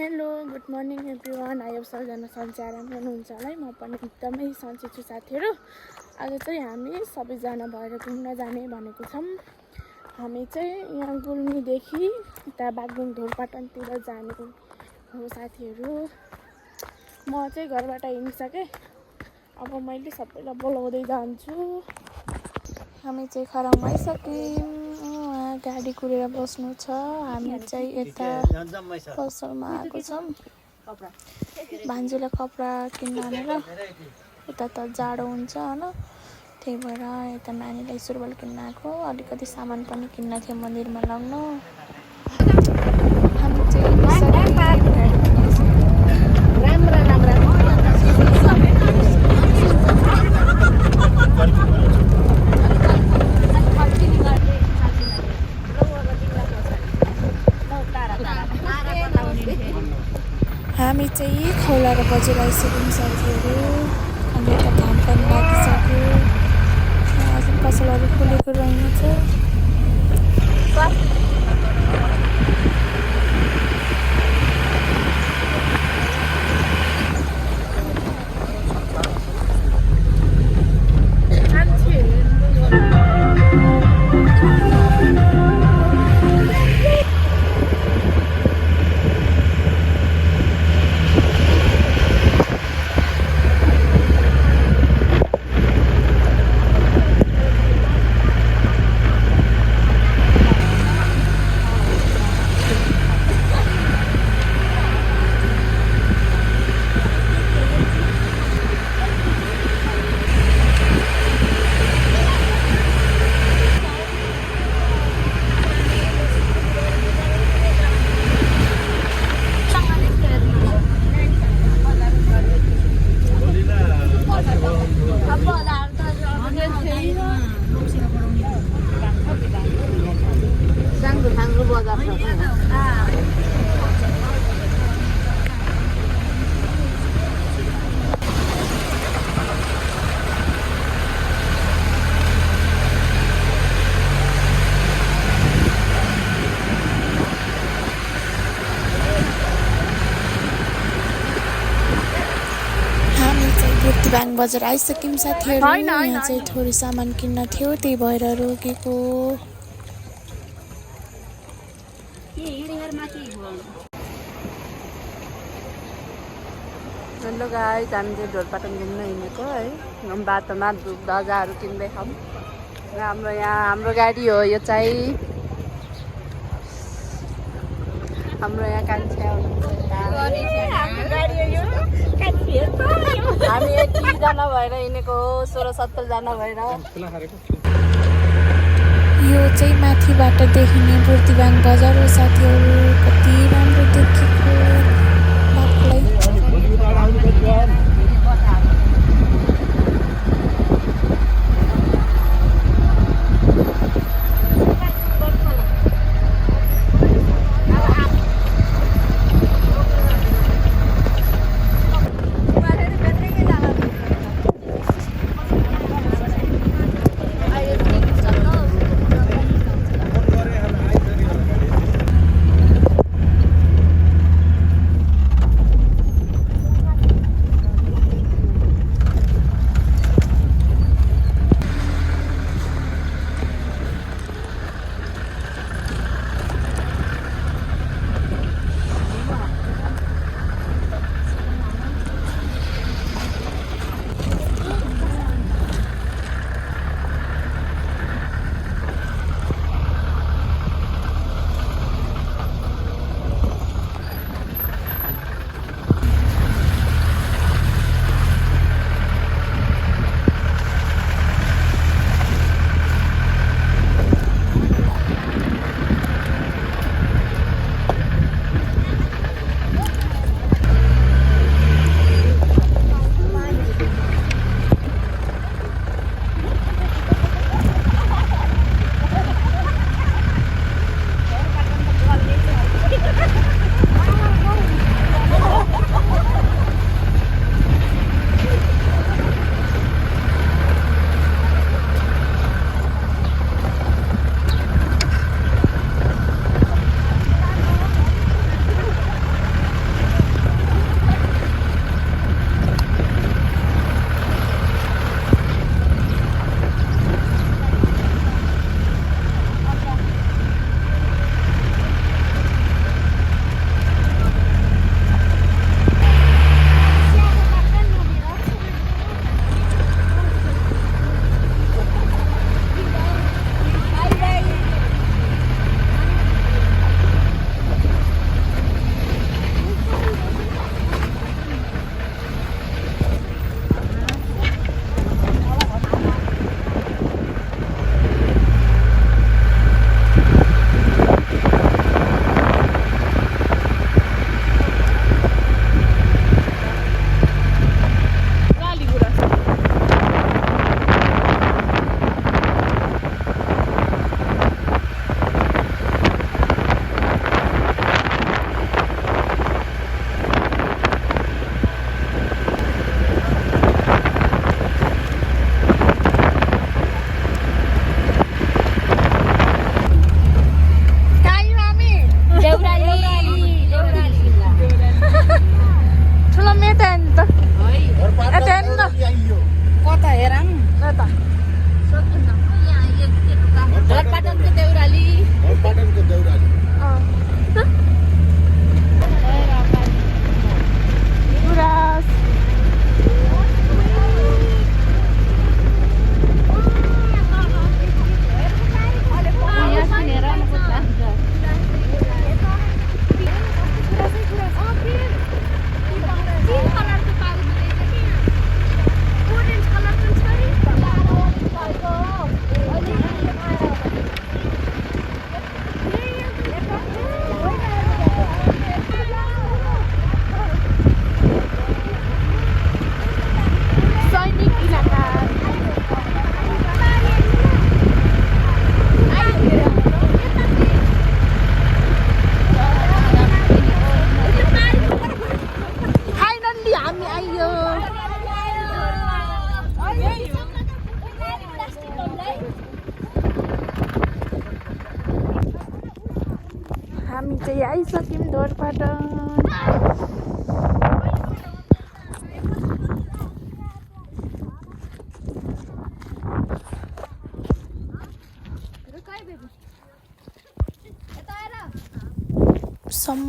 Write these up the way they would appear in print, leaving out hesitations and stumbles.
Hello good morning everyone. आयो सबजना सन्चै आराम हुनुहुन्छ होला है। म पनि एकदमै सन्चै छु साथीहरू। आज चाहिँ हामी सबैजना भएर घुम्न जाने भनेको छौँ। हामी चाहिँ यहाँ गुल्मीदेखि यता बागलुङ ढोरपाटनतिर जाने हो साथीहरू। म चाहिँ घरबाट हिँडिसकेँ। अब मैले सबैलाई बोलाउँदै जान्छु। हामी चाहिँ खराउमा आइसक्यौँ। गाडी कुरेर बस्नु छ। हामी चाहिँ यता पसलमा आएको छौँ भान्जीलाई कपडा किन्न आनेर। यता त जाडो हुन्छ होइन, त्यही भएर यता नानीलाई सुरुवाल किन्न आएको। अलिकति सामान पनि किन्न थियो मन्दिरमा लाग्नु। हामी चाहिँ खौला र बजेर आइसक्यौँ साथीहरू। अनि यता घाम पनि लागिसक्यो। पसलहरू खुलेको रहेछ। ब्याङ्क बजार आइसक्यौँ साथीहरू। यहाँ चाहिँ थोरै सामान किन्न थियो, त्यही भएर रोकेको। हेलो गाइस, हामी चाहिँ ढोरपाटन घुम्न हिँडेको है। बाटोमा ध्वजाहरू किन्दैछौँ। हाम्रो गाडी हो यो चाहिँ। हाम्रो यहाँ कान्छा हामी 80जना भएर हिँडेको हो, 16-17जना भएर। यो चाहिँ माथिबाट देखिने बुर्तिबाङ बजार हो साथीहरू। कति राम्रो देखेको बाटोलाई।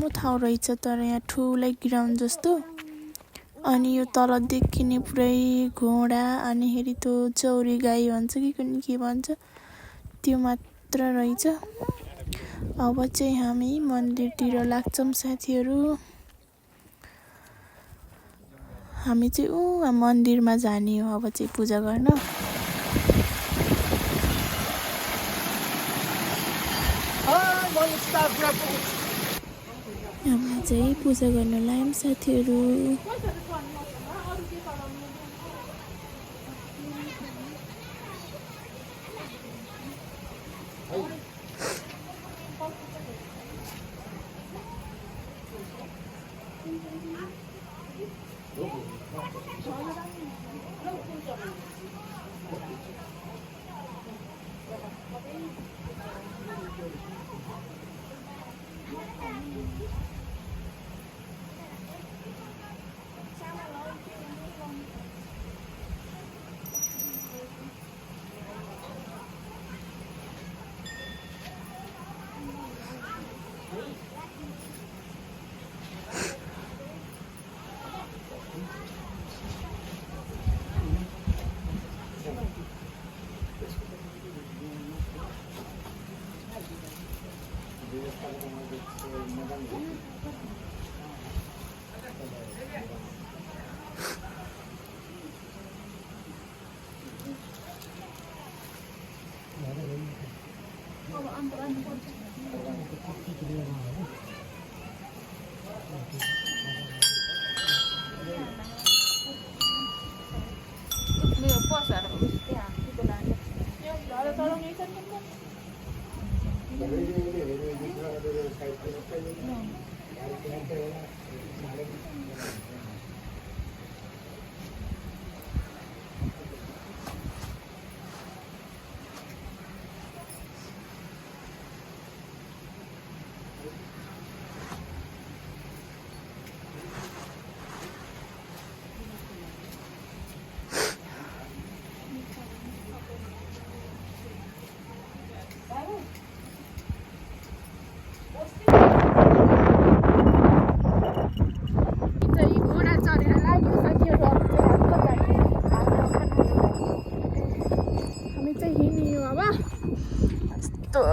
सानो ठाउँ रहेछ तर यहाँ ठुलै ग्राउन्ड जस्तो। अनि यो तल देखिने पुरै घोडा अनि हेरी त्यो चौरी गाई भन्छ कि कुनै के भन्छ त्यो मात्र रहेछ। अब चाहिँ हामी मन्दिरतिर लाग्छौँ साथीहरू। हामी चाहिँ मन्दिरमा जाने हो अब चाहिँ पूजा गर्न। हामी चाहिँ पूजा गर्न लाग्यौँ साथीहरू।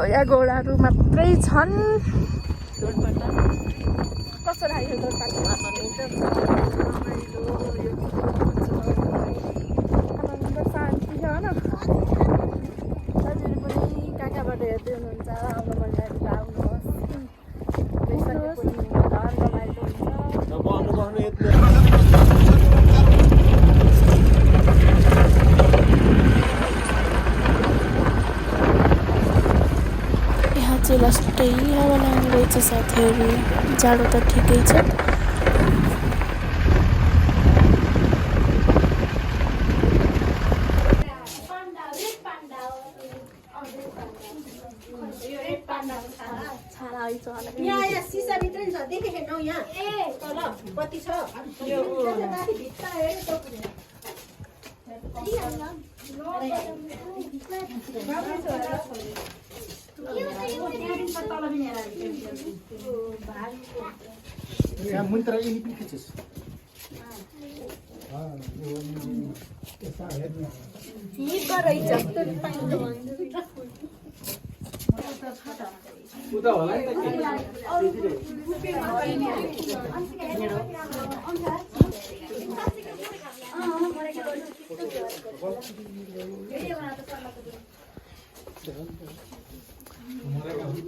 या घोडाहरू मात्रै छन्। कस्तो लाग्यो शान्ति छ होइन। हजुर पनि कहाँबाट हेर्दै हुनुहुन्छ आउनु मन लागेको आउनुहोस्। रमाइलो हुन्छ। चाहिँ लास्टै हावा लाग्ने रहेछ साथीहरू। जाडो त ठिकै छ।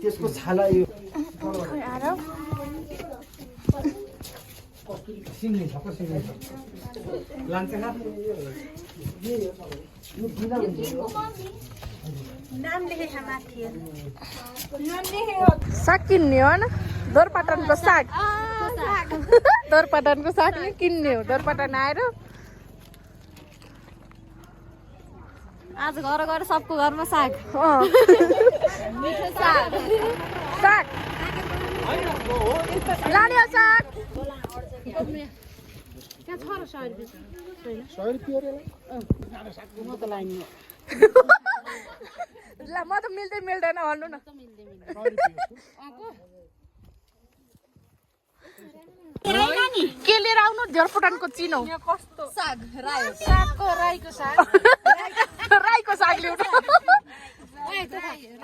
त्यसको छाला यो सिङ्गी छ कसरी लान्छ नाम लेखेको माथि साग किन्ने हो न। दोरपाटनको साग दोरपाटनको साग नै किन्ने हो। दोरपाटन आएर आज घर घर सबको घरमा साग मिठो साग साग लाने साग त्यहाँ छ र 100 रुपैयाँ 100 रुपैयाँ रे म त लाइन ल म त मिल्दैन भन्नु न। के लिएर आउनु झोरपटानको चिनो कस्तो साग राई सागको राईको साग राईको साग ल्याउनु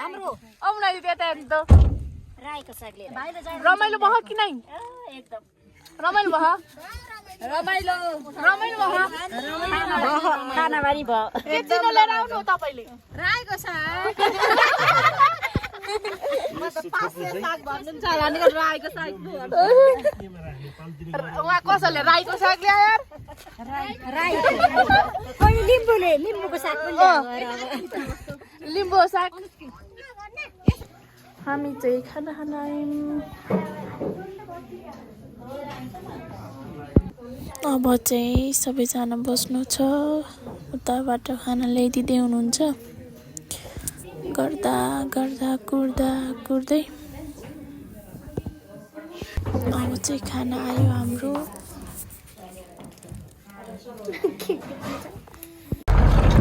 हाम्रो आउन त्यता हेर्नु त राईको साग लिएर रमाइलो भयो कि नै एकदम रमाइलो भयो रमाइलो रमाइलो भयो खानाबारी भयो के चिनो लिएर आउनु हो तपाईँले राईको साग म त पासे साग भन्नुहुन्छ होला नि राईको साग उहाँ कसैले राईको साग ल्यायो यार राई कोही लिम्बूको साग पनि लिम्बू साग हामी चाहिँ खाना खान आयौँ अब चाहिँ सबैजना बस्नु छ उताबाट खाना ल्याइदिँदै हुनुहुन्छ गर्दा गर्दा कुर्दै अब चाहिँ खाना आयो हाम्रो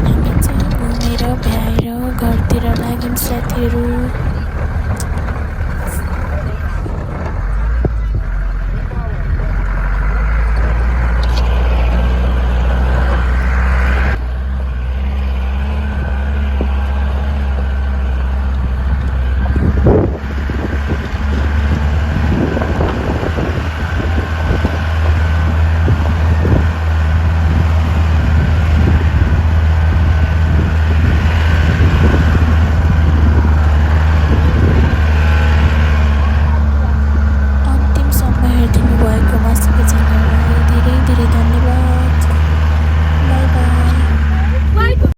हामी चाहिँ घुमेर भ्याएर घरतिर लाग्यौँ साथीहरू